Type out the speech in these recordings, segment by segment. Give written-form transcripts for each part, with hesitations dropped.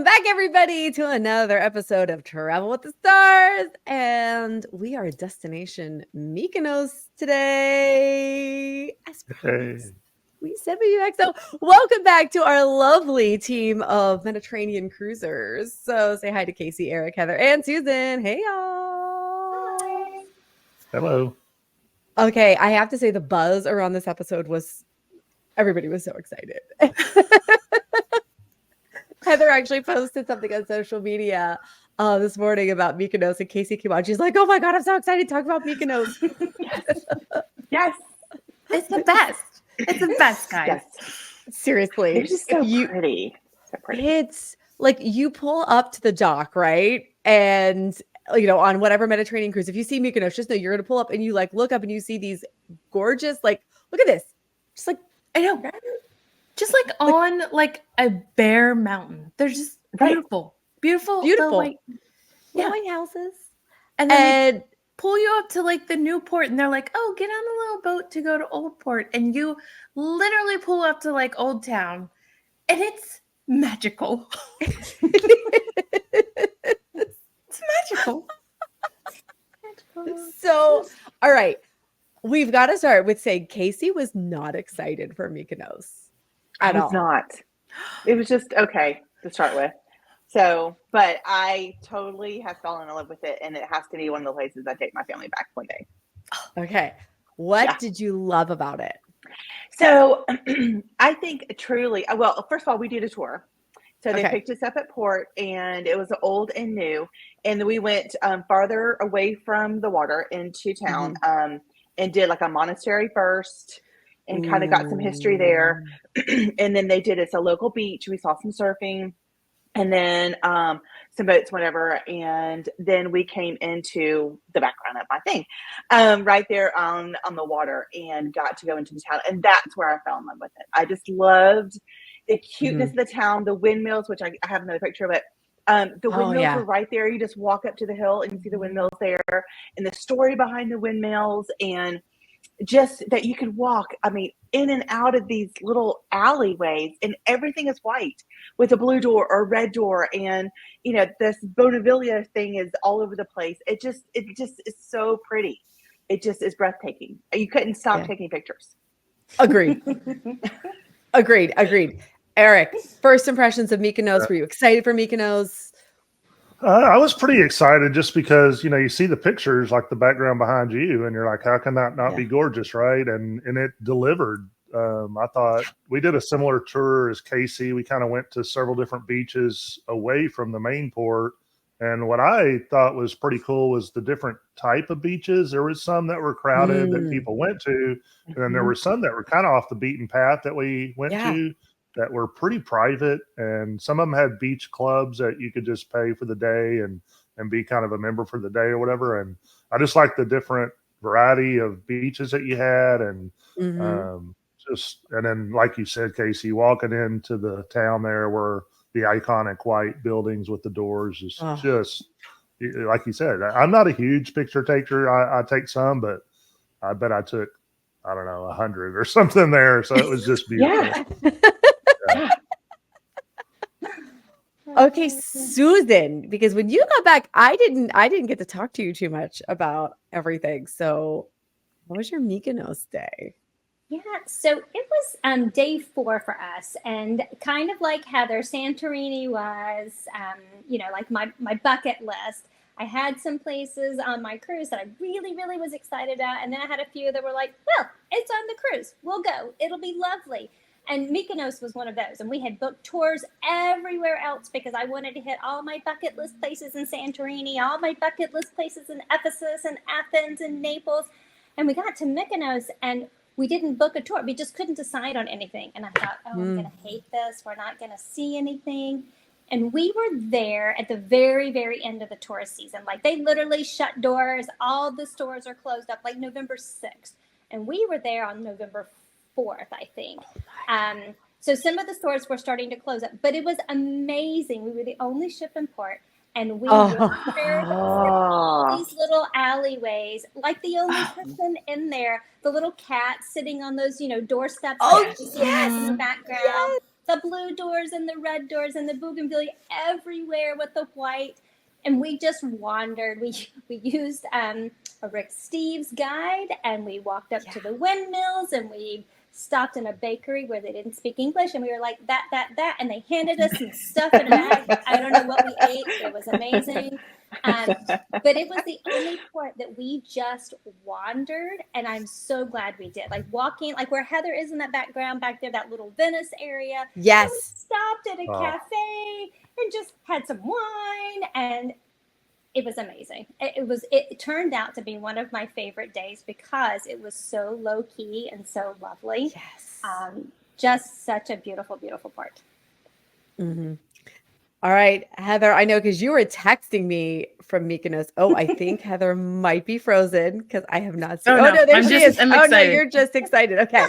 Welcome back, everybody, to another episode of Travel with the Stars. And we are Destination Mykonos today. As promised, we said we'd be back. So welcome back to our lovely team of Mediterranean cruisers. So say hi to Casey, Eric, Heather, and Susan. Hey, y'all. Hi. Hello. Okay, I have to say the buzz around this episode was, everybody was so excited. Heather actually posted something on social media this morning about Mykonos, and Casey came on. She's like, "Oh my god, I'm so excited to talk about Mykonos." Yes. It's the best. It's the best, guys. Yes. Seriously, It's just so pretty. So pretty. It's like you pull up to the dock, right? And on whatever Mediterranean cruise, if you see Mykonos, just know you're gonna pull up and you like look up and you see these gorgeous, like, look at this. Just like, I know. Just like on like a bare mountain. They're just beautiful. Beautiful. Beautiful. Yeah. White houses. And then they pull you up to like the new port and they're like, oh, get on a little boat to go to Old Port. And you literally pull up to like Old Town. And it's magical. It's magical. So, all right. We've got to start with saying Casey was not excited for Mykonos at all. I was not. It was just okay to start with. So, but I totally have fallen in love with it, and it has to be one of the places I take my family back one day. Okay. What did you love about it? So, I think truly, well, first of all, we did a tour. So they picked us up at port, and it was old and new. And then we went farther away from the water into town. And did like a monastery first and kind of got some history there. And then they did us a local beach. We saw some surfing and then some boats, whatever. And then we came into the background of my thing right there on the water and got to go into the town. And that's where I fell in love with it. I just loved the cuteness of the town, the windmills, which I have another picture of it. The windmills were right there. You just walk up to the hill and you see the windmills there and the story behind the windmills and just that you could walk, in and out of these little alleyways and everything is white with a blue door or a red door. And, this Bonavilla thing is all over the place. It just is so pretty. It just is breathtaking. You couldn't stop taking pictures. Agreed. Agreed. Eric, first impressions of Mykonos. Were you excited for Mykonos? I was pretty excited just because, you see the pictures, like the background behind you, and you're like, how can that not be gorgeous, right? And it delivered. I thought we did a similar tour as Casey. We kind of went to several different beaches away from the main port. And what I thought was pretty cool was the different type of beaches. There was some that were crowded that people went to, and then there were some that were kind of off the beaten path that we went to, that were pretty private, and some of them had beach clubs that you could just pay for the day and be kind of a member for the day or whatever. And I just like the different variety of beaches that you had, and and then like you said, Casey, walking into the town there where the iconic white buildings with the doors is just like you said. I'm not a huge picture taker. I take some, but I bet I took, I don't know, 100 or something there. So it was just beautiful. Okay, Susan, because when you got back, I didn't get to talk to you too much about everything. So what was your Mykonos day? Yeah, so it was day 4 for us, and kind of like Heather, Santorini was, like my bucket list. I had some places on my cruise that I really, really was excited about, and then I had a few that were like, well, it's on the cruise. We'll go. It'll be lovely. And Mykonos was one of those. And we had booked tours everywhere else because I wanted to hit all my bucket list places in Santorini, all my bucket list places in Ephesus and Athens and Naples. And we got to Mykonos and we didn't book a tour. We just couldn't decide on anything. And I thought, I'm going to hate this. We're not going to see anything. And we were there at the very, very end of the tourist season. Like they literally shut doors. All the stores are closed up like November 6th. And we were there on November 4th, I think. So some of the stores were starting to close up, but it was amazing. We were the only ship in port. And we wandered all these little alleyways, like the only person in there, the little cat sitting on those, doorsteps. Oh, yes. In the background. Yes. the blue doors and the red doors and the bougainvillea everywhere with the white. And we just wandered. We used a Rick Steves guide, and we walked up to the windmills, and we stopped in a bakery where they didn't speak English, and we were like, that, and they handed us some stuff in a bag. I don't know what we ate. It was amazing. But it was the only port that we just wandered, and I'm so glad we did. Like walking, like where Heather is in that background back there, that little Venice area. Yes. We stopped at a cafe and just had some wine, and it was amazing. It turned out to be one of my favorite days because it was so low key and so lovely. Yes. Just such a beautiful, beautiful part. Mm-hmm. All right, Heather, I know because you were texting me from Mykonos. Oh, I think Heather might be frozen because I have not seen. Oh, no, there she is. I'm oh, excited. No, you're just excited. Okay.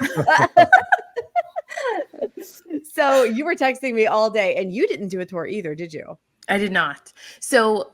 So you were texting me all day and you didn't do a tour either, did you? I did not. So,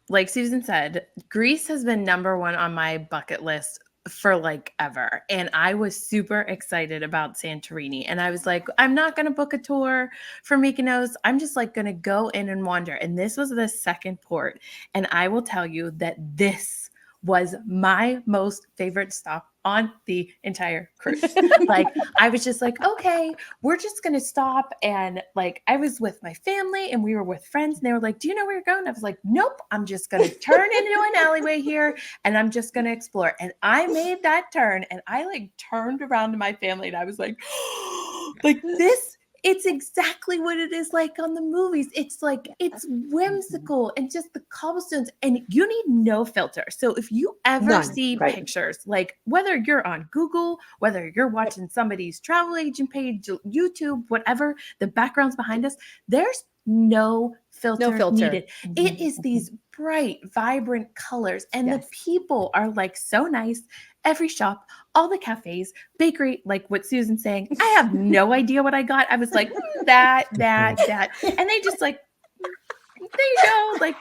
like Susan said, Greece has been number one on my bucket list for like ever. And I was super excited about Santorini. And I was like, I'm not going to book a tour for Mykonos. I'm just like going to go in and wander. And this was the second port. And I will tell you that this was my most favorite stop on the entire cruise. Like, I was just like, okay, we're just going to stop. And like, I was with my family and we were with friends and they were like, do you know where you're going? I was like, nope, I'm just going to turn into an alleyway here and I'm just going to explore. And I made that turn and I like turned around to my family and I was like, like this, it's exactly what it is like on the movies. It's like, it's whimsical and just the cobblestones and you need no filter. So if you ever see pictures, like whether you're on Google, whether you're watching somebody's travel agent page, YouTube, whatever, the backgrounds behind us, there's no filter needed. It is these bright, vibrant colors and the people are like so nice. Every shop, all the cafes, bakery, like what Susan's saying, I have no idea what I got. I was like, that. And they just like, there you go. Like,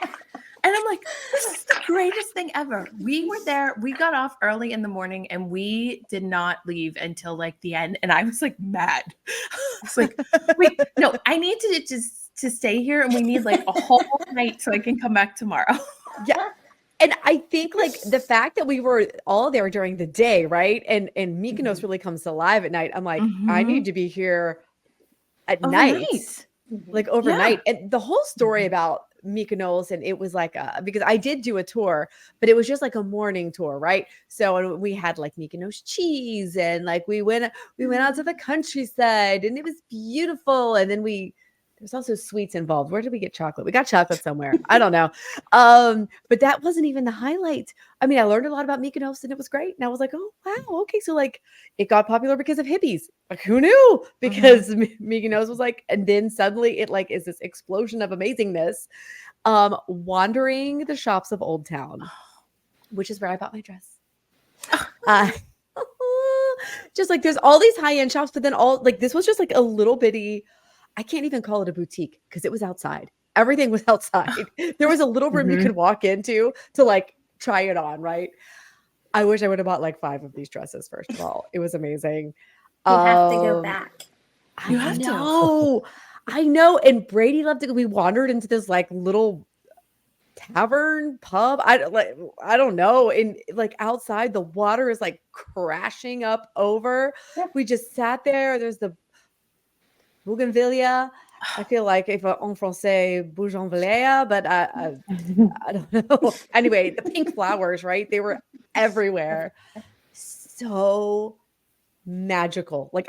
and I'm like, this is the greatest thing ever. We were there. We got off early in the morning and we did not leave until like the end. And I was like mad. I was like, wait, no, I need to stay here and we need like a whole night so I can come back tomorrow. Yeah. And I think like the fact that we were all there during the day, right? And Mykonos really comes to life at night. I'm like, I need to be here at night, like overnight. Yeah. And the whole story about Mykonos, and it was like, because I did do a tour, but it was just like a morning tour, right? So we had like Mykonos cheese and like we went out to the countryside and it was beautiful. And then there's also sweets involved. Where did we get chocolate? We got chocolate somewhere. I don't know. But that wasn't even the highlight. I mean, I learned a lot about Mykonos and it was great. And I was like, oh, wow. Okay. So like it got popular because of hippies. Like who knew? Because Mykonos was like, and then suddenly it like is this explosion of amazingness. Wandering the shops of Old Town, which is where I bought my dress. Just like there's all these high-end shops, but then this was just like a little bitty, I can't even call it a boutique because it was outside. Everything was outside. There was a little room you could walk into to like try it on, right? I wish I would have bought like 5 of these dresses, first of all. It was amazing. You have to go back. You have to. I know. And Brady loved it. We wandered into this like little tavern pub. I don't know. And like outside, the water is like crashing up over. We just sat there. There's the bougainvillea. I feel like if en français, bougainvillea, but I don't know. Anyway, the pink flowers, right? They were everywhere. So magical. Like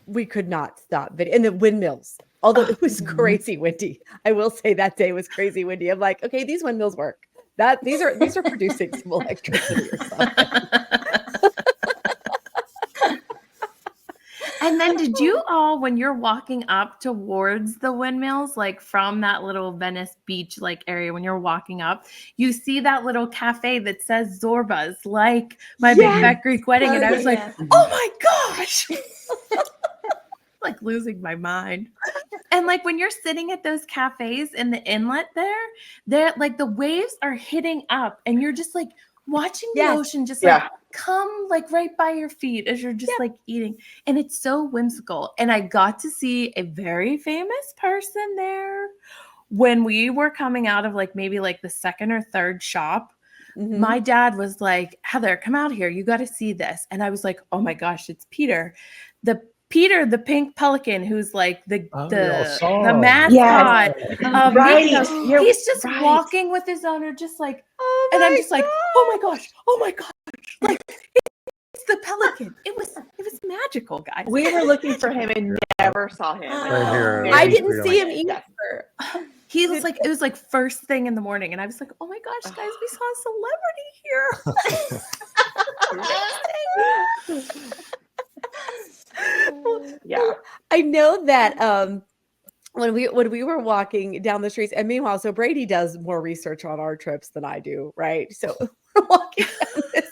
we could not stop. And the windmills, although it was crazy windy. I will say that day was crazy windy. I'm like, okay, these windmills work. These are producing some electricity or something. And then did you all, when you're walking up towards the windmills, like from that little Venice beach like area, when you're walking up, you see that little cafe that says Zorba's, like My Big Fat Greek Wedding. And I was like, oh my gosh. Like losing my mind. And like when you're sitting at those cafes in the inlet there, they're like the waves are hitting up and you're just like, watching the Yes. ocean just Yeah. like come like right by your feet as you're just like eating. And it's so whimsical. And I got to see a very famous person there when we were coming out of like maybe like the second or third shop. Mhm. My dad was like, Heather, come out here. You got to see this. And I was like, oh my gosh, it's Peter. The pink pelican, who's like the mascot Yes. of Right. Mykonos. You're He's just right. walking with his owner, just like, Oh and I'm my just like, oh my gosh, like it's the pelican. It was magical, guys. We were looking for him and never saw him. Same here. I Me didn't too. see him Yes. either. He was like, it was like first thing in the morning, and I was like, oh my gosh, guys, we saw a celebrity here. Yeah. I know that when we were walking down the streets, and meanwhile, so Brady does more research on our trips than I do, right? So we're walking down this.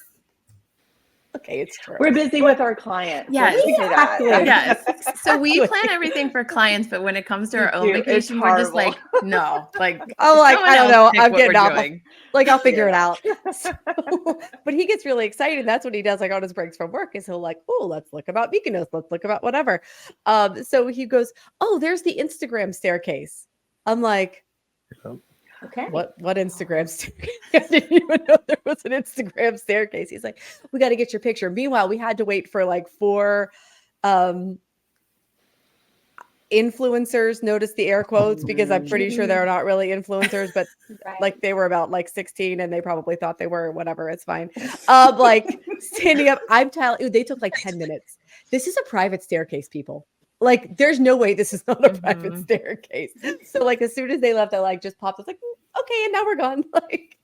Okay, it's true. We're busy with our clients. Yes. Let's say that. Exactly. Yes. So we plan everything for clients, but when it comes to our own It's vacation, we're just horrible. like, no, like, I'm like, someone I don't else know. pick I'm what getting we're off. doing. Like, I'll figure it out. So, but he gets really excited. That's what he does, like on his breaks from work, is he'll like, oh, let's look about Mykonos. Let's look about whatever. So he goes, oh, there's the Instagram staircase. I'm like, Okay. what Instagram staircase? I didn't even know there was an Instagram staircase. He's like, we got to get your picture. Meanwhile, we had to wait for like 4 influencers, notice the air quotes, because I'm pretty sure they're not really influencers, but Right. like they were about like 16 and they probably thought they were, whatever, it's fine. Like standing up, I'm telling you, they took like 10 minutes. This is a private staircase, people. Like, there's no way this is not a private staircase. So like as soon as they left, I like just popped. I was like, okay, and now we're gone. Like,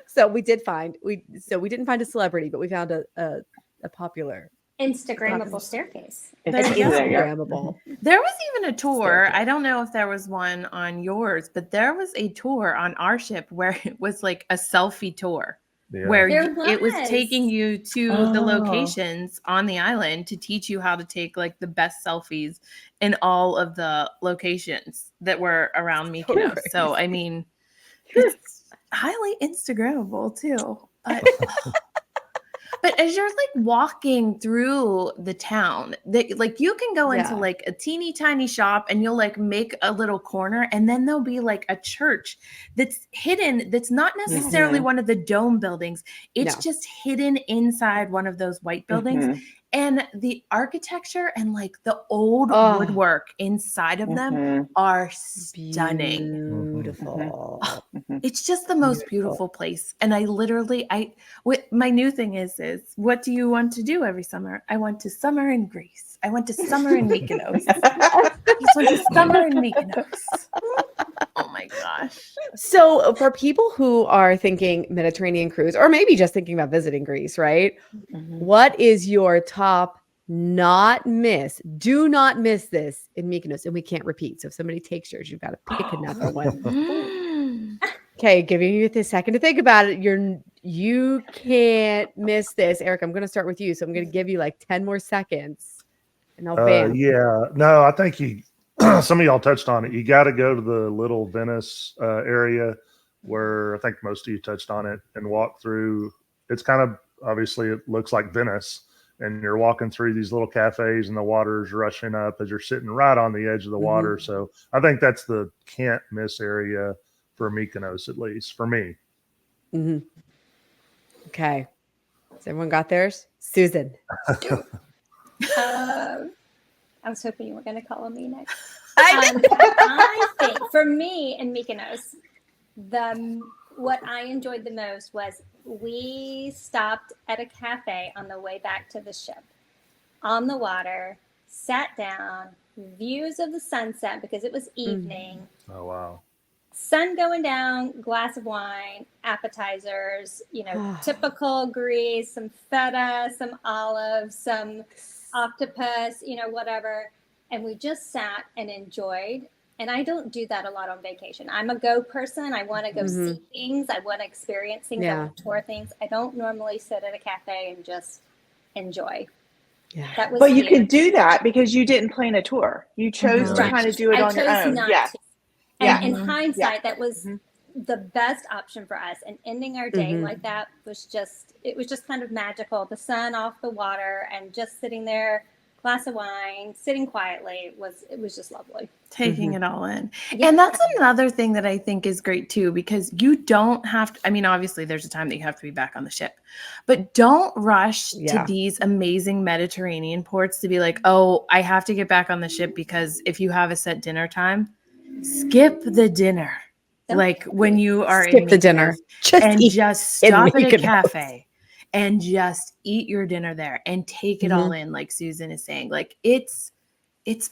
so we did find we didn't find a celebrity, but we found a popular Instagrammable staircase. It's There you go. Instagrammable. There was even a tour. I don't know if there was one on yours, but there was a tour on our ship where it was like a selfie tour. Yeah. Where There it was was. taking you to the Oh. locations on the island to teach you how to take like the best selfies in all of the locations that were around Mykonos. So I mean, it's highly Instagrammable too. But as you're like walking through the town, that like you can go into Yeah. like a teeny tiny shop and you'll like make a little corner, and then there'll be like a church that's hidden, that's not necessarily one of the dome buildings. It's No. just hidden inside one of those white buildings. Mhm. And the architecture and like the old Oh. woodwork inside of them Mhm. are stunning. Beautiful. It's just the most beautiful place. And I literally, my new thing is what do you want to do every summer? I want to summer in Greece. I want to summer in Mykonos. I just want to summer in Mykonos. Oh my gosh. So for people who are thinking Mediterranean cruise, or maybe just thinking about visiting Greece, right? What is your top not miss? Do not miss this in Mykonos. And we can't repeat. So if somebody takes yours, you've got to pick another one. Okay, giving you the second to think about it. You can't miss this. Eric, I'm going to start with you. So I'm going to give you like 10 more seconds. And I'll bam. Yeah, no, I think some of y'all touched on it. You got to go to the little Venice area where I think most of you touched on it, and walk through. It's kind of, obviously it looks like Venice, and you're walking through these little cafes and the water's rushing up as you're sitting right on the edge of the water. So I think that's the can't miss area for Mykonos, at least for me. Okay. Has everyone got theirs? Susan. I was hoping you were going to call on me next. I think for me in Mykonos, what I enjoyed the most was we stopped at a cafe on the way back to the ship, on the water, sat down, views of the sunset because it was evening. Oh, wow. Sun going down, glass of wine, appetizers, typical Greece, some feta, some olives, some octopus, whatever. And we just sat and enjoyed. And I don't do that a lot on vacation. I'm a go person. I want to go see things. I want to experience things. I want to tour things. I don't normally sit at a cafe and just enjoy. Yeah. That was But you could do that because you didn't plan a tour. You chose to Right. kind of do it on your own. Not Yeah. to. And in hindsight, that was the best option for us. And ending our day like that was it was just kind of magical. The sun off the water and just sitting there, glass of wine, sitting quietly it was just lovely. Taking it all in. Yeah. And that's another thing that I think is great too, because you don't have to, I mean, obviously there's a time that you have to be back on the ship, but don't rush to these amazing Mediterranean ports to be like, oh, I have to get back on the ship, because if you have a set dinner time, skip the dinner. Like when you are skip the dinner, just stop at a cafe and just eat your dinner there and take it all in. Like Susan is saying, like it's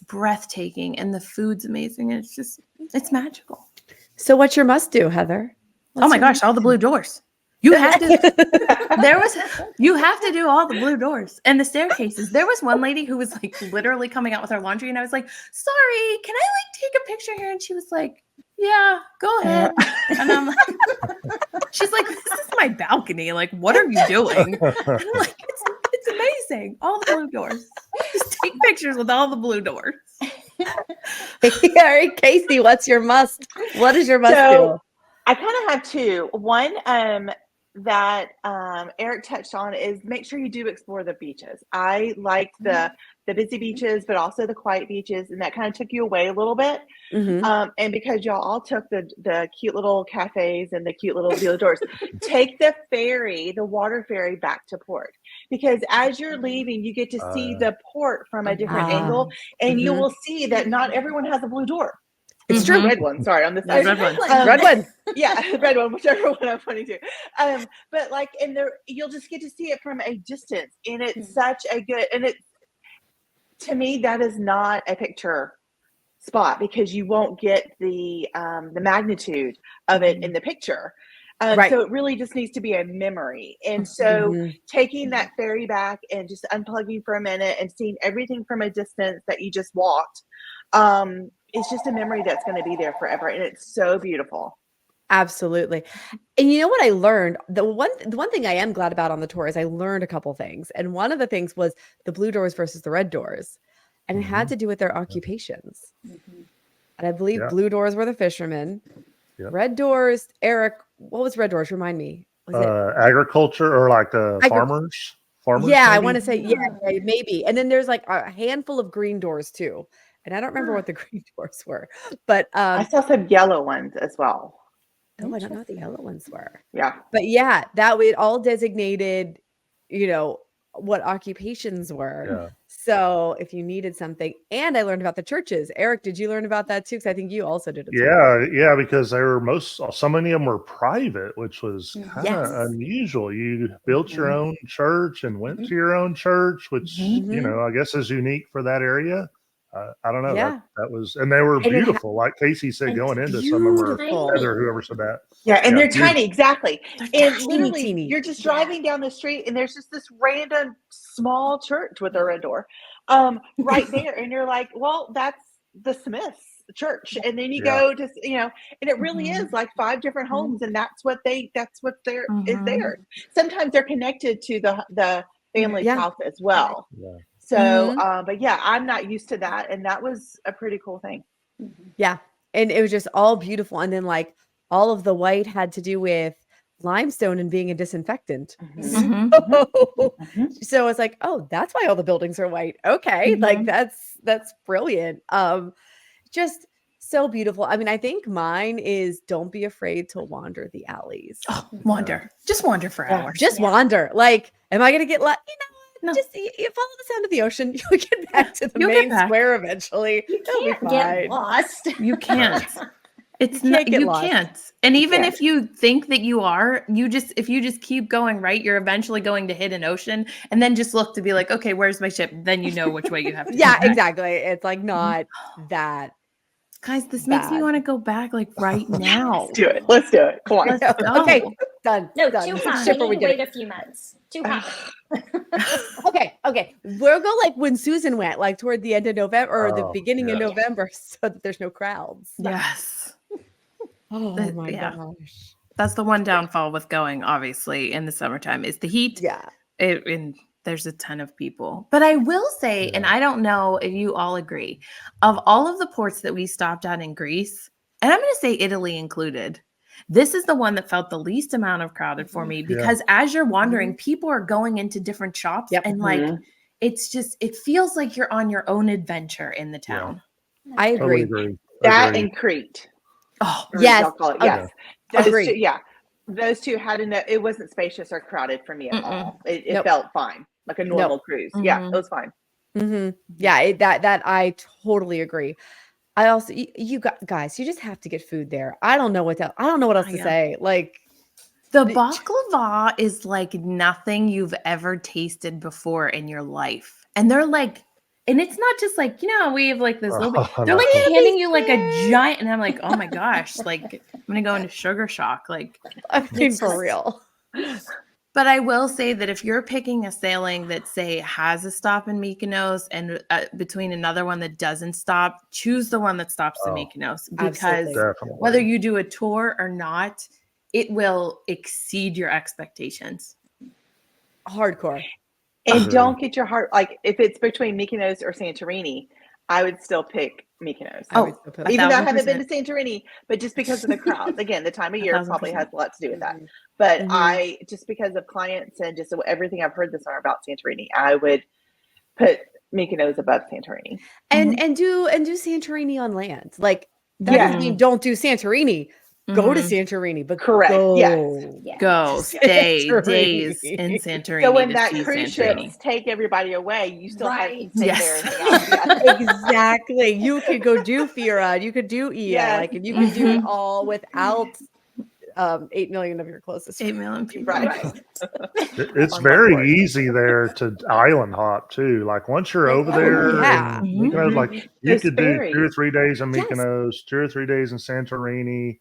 breathtaking and the food's amazing. And it's magical. So what's your must do, Heather? Oh my gosh, all the blue doors. You have to, you have to do all the blue doors and the staircases. There was one lady who was like literally coming out with her laundry, and I was like, sorry, can I like take a picture here? And she was like, yeah, go ahead. And I'm like, she's like, this is my balcony. Like, what are you doing? And I'm like, it's amazing. All the blue doors. Just take pictures with all the blue doors. All right, Casey, what's your must? What is your must do? I kind of have two. One that Eric touched on is make sure you do explore the beaches. I liked the busy beaches, but also the quiet beaches, and that kind of took you away a little bit. And because y'all all took the cute little cafes and the cute little blue doors, take the ferry, the water ferry back to port, because as you're leaving, you get to see the port from a different angle, and you will see that not everyone has a blue door. It's true. Red one, sorry, on the side. Red one. Red one. Yeah, red one, whichever one I'm pointing to. But like in there, you'll just get to see it from a distance, and it's such a good, and it, to me, that is not a picture spot, because you won't get the magnitude of it in the picture. Right. So it really just needs to be a memory. And so taking that ferry back and just unplugging for a minute and seeing everything from a distance that you just walked, it's just a memory that's going to be there forever. And it's so beautiful. Absolutely. And you know what I learned? The one thing I am glad about on the tour is I learned a couple things. And one of the things was the blue doors versus the red doors. And it had to do with their occupations. And I believe blue doors were the fishermen. Red doors, Eric, what was red doors? Remind me. Was it agriculture or like farmers? Farmers? Yeah, maybe? I want to say, maybe. And then there's like a handful of green doors too. And I don't remember what the green doors were. But I saw some yellow ones as well. Oh, I don't know what the yellow ones were. Yeah. But yeah, that it all designated, what occupations were. Yeah. So if you needed something, and I learned about the churches. Eric, did you learn about that too? Because I think you also did it. Yeah, because they were so many of them were private, which was kind of unusual. You built your own church and went to your own church, which I guess is unique for that area. I don't know. Yeah. That was, and they were beautiful. Like Casey said, going into some of them, Heather, whoever said that. Yeah, and they're tiny, exactly. They're and tiny, literally, teeny. you're just driving down the street, and there's just this random small church with a red door, right there, and you're like, well, that's the Smiths church, and then you go to, and it really is like 5 different homes, and that's what there is there. Sometimes they're connected to the family's house as well. Yeah. So, but yeah, I'm not used to that. And that was a pretty cool thing. Yeah. And it was just all beautiful. And then like all of the white had to do with limestone and being a disinfectant. So it's like, oh, that's why all the buildings are white. Okay. Like that's brilliant. Just so beautiful. I mean, I think mine is don't be afraid to wander the alleys. Oh, wander. Just wander for hours. Just wander. Like, am I going to get No. Just you follow the sound of the ocean. You'll get back to the main square eventually. You can't get lost. You can't. It's not. You can't. And even if you think that you are, if you just keep going right, you're eventually going to hit an ocean, and then just look to be like, okay, where's my ship? Then you know which way you have to. Yeah, exactly. It's like not that. Guys, this makes me want to go back like right now. Let's do it. Come on. Okay, done. No, done. too hot. We need to wait a few months. Too hot. Okay. We'll go like when Susan went, like toward the end of November or the beginning of November, so that there's no crowds. Yes. Oh my gosh. That's the one downfall with going, obviously, in the summertime is the heat. Yeah. And there's a ton of people. But I will say, and I don't know if you all agree, of all of the ports that we stopped at in Greece, and I'm going to say Italy included, this is the one that felt the least amount of crowded for me, because as you're wandering, people are going into different shops and like, it's just, it feels like you're on your own adventure in the town. I agree. Totally agree. That and Crete. Oh, yes. Yes. Agree. Two, those two had enough. It wasn't spacious or crowded for me at all. It felt fine, like a normal cruise. Yeah, it was fine. Yeah, that I totally agree. I also, you guys, you just have to get food there. I don't know what else to say. Like, the baklava is like nothing you've ever tasted before in your life. And they're like, and it's not just like, you know, we have like this little bit, they're like handing you like a giant, and I'm like, oh my gosh, like I'm gonna go into sugar shock. Like, I mean, for real. But I will say that if you're picking a sailing that, say, has a stop in Mykonos and between another one that doesn't stop, choose the one that stops in Mykonos, because whether you do a tour or not, it will exceed your expectations. Hardcore. And don't get your heart, like if it's between Mykonos or Santorini, I would still pick Mykonos. Even though I haven't been to Santorini, but just because of the crowds. Again, the time of year probably has a lot to do with that. But I, just because of clients and just everything I've heard this summer about Santorini, I would put Mykonos above Santorini. And do Santorini on land. Like, that doesn't mean don't do Santorini. Go to Santorini, but correct. Go stay days in Santorini. So when that cruise ships take everybody away, you still have to take Exactly. You could go do Fira, you could do Ia, like, and you could do it all without 8 million of your closest 8 million people. It's very easy there to island hop too. Like once you're over there, you know, like you could do 2 or 3 days in Mykonos, 2 or 3 days in Santorini.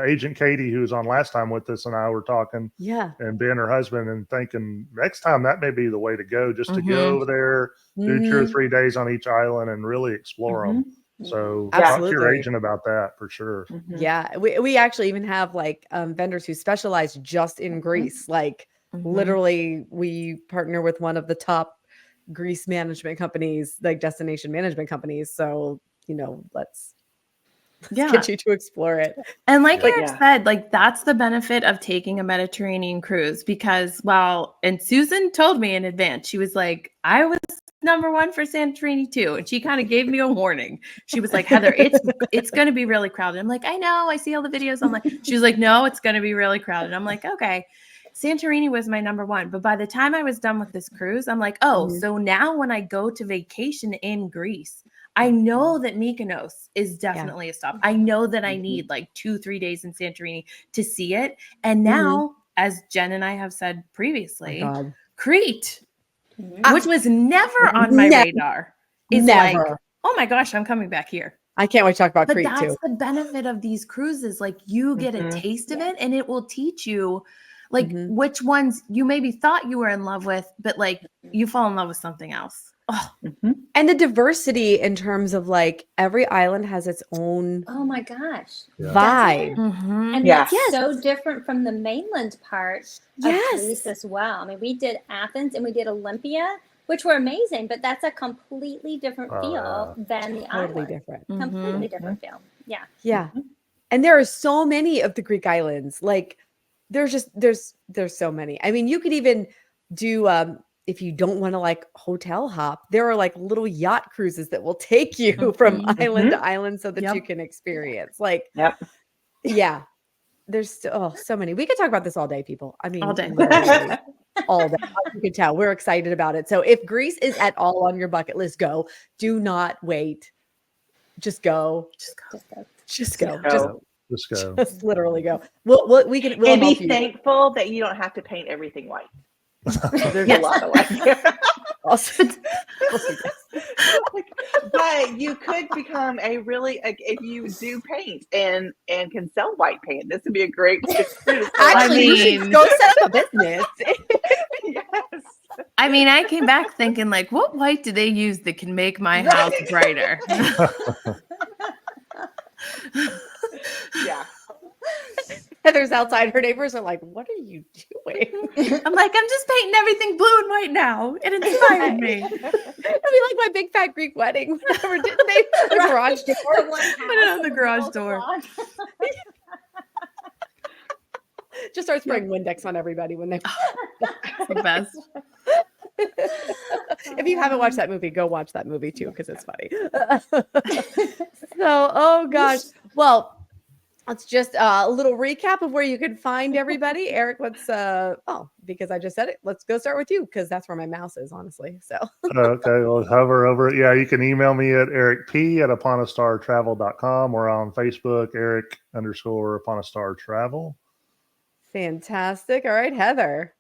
Agent Katie, who was on last time with us, and I were talking, and Ben, her husband, and thinking next time that may be the way to go, just to go over there, do 2 or 3 days on each island, and really explore them. So talk to your agent about that for sure. Yeah, we actually even have like vendors who specialize just in Greece. Like literally, we partner with one of the top Greece management companies, like destination management companies. So, you know, let's get you to explore it. And like Eric said, like that's the benefit of taking a Mediterranean cruise, because and Susan told me in advance, she was like, I was #1 for Santorini too. And she kind of gave me a warning. She was like, Heather, it's going to be really crowded. I'm like, I know, I see all the videos. I'm like, she was like, no, it's going to be really crowded. I'm like, okay. Santorini was my #1. But by the time I was done with this cruise, I'm like, so now when I go to vacation in Greece, I know that Mykonos is definitely a stop. I know that I need like 2-3 days in Santorini to see it. And now, as Jen and I have said previously, Crete, which was never on my radar, is like, oh my gosh, I'm coming back here. I can't wait to talk about Crete too. But that's the benefit of these cruises. Like you get a taste of it, and it will teach you like which ones you maybe thought you were in love with, but like you fall in love with something else. And the diversity in terms of like every island has its own vibe. And that's so different from the mainland part of Greece as well. I mean, we did Athens and we did Olympia, which were amazing, but that's a completely different feel than the island. Completely different feel. Yeah. And there are so many of the Greek islands. Like there's so many. I mean, you could even do if you don't want to like hotel hop, there are like little yacht cruises that will take you from island to island so that you can experience like, there's so many. We could talk about this all day, people. I mean, all day. All day. You can tell we're excited about it. So if Greece is at all on your bucket list, go. Do not wait. Just go. Just go. Just literally go. We'll and be thankful that you don't have to paint everything white. There's a lot of but you could become if you do paint and can sell white paint, this would be a great actually you should go set up a business. I mean, I came back thinking like, what white do they use that can make my house brighter? Heather's outside. Her neighbors are like, "What are you doing?" I'm like, I'm just painting everything blue and white now. It inspired me. It'd be like my big fat Greek wedding. Whatever, didn't they? The garage door. The one Put it house on the with garage wall door. clock. Just start spraying Windex on everybody when they. It's the best. If you haven't watched that movie, go watch that movie too because it's funny. So, oh gosh. Well, let's just a little recap of where you can find everybody. Eric, let's because I just said it, let's go start with you because that's where my mouse is, honestly. So Okay, well, hover over it. Yeah, you can email me at ericp@uponastartravel.com or on Facebook, Eric_uponastartravel. fantastic. All right, Heather.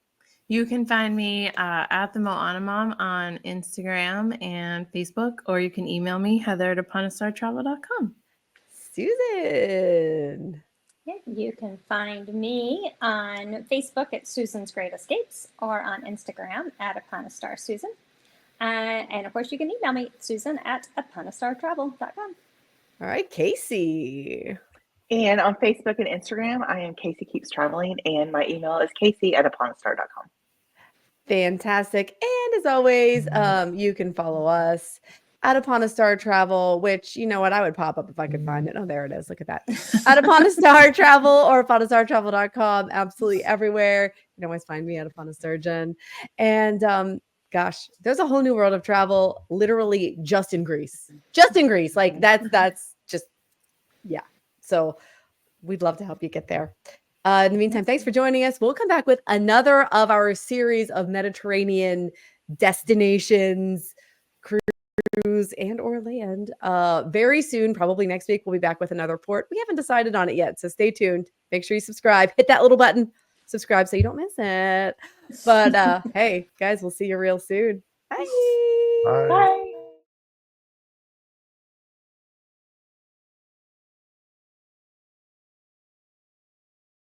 You can find me at the Moana Mom on Instagram and Facebook, or you can email me, heather@uponastartravel.com. Susan. Yeah, you can find me on Facebook at Susan's Great Escapes or on Instagram at uponastarsusan. And of course, you can email me, susan@uponastartravel.com. All right, Casey. And on Facebook and Instagram, I am Casey Keeps Traveling, and my email is casey@uponastar.com. Fantastic. And as always, you can follow us at Upon a Star Travel, which, you know what, I would pop up if I could find it. Oh, there it is. Look at that. At Upon a Star Travel or uponastartravel.com. Absolutely everywhere. You can always find me at Upon a Sturgeon. And gosh, there's a whole new world of travel, literally just in Greece. Just in Greece. Like that's just, yeah. So we'd love to help you get there. In the meantime, thanks for joining us. We'll come back with another of our series of Mediterranean destinations, cruise, and or land. Very soon, probably next week, we'll be back with another port. We haven't decided on it yet, so stay tuned. Make sure you subscribe. Hit that little button. Subscribe so you don't miss it. But hey, guys, we'll see you real soon. Bye. Bye. Bye.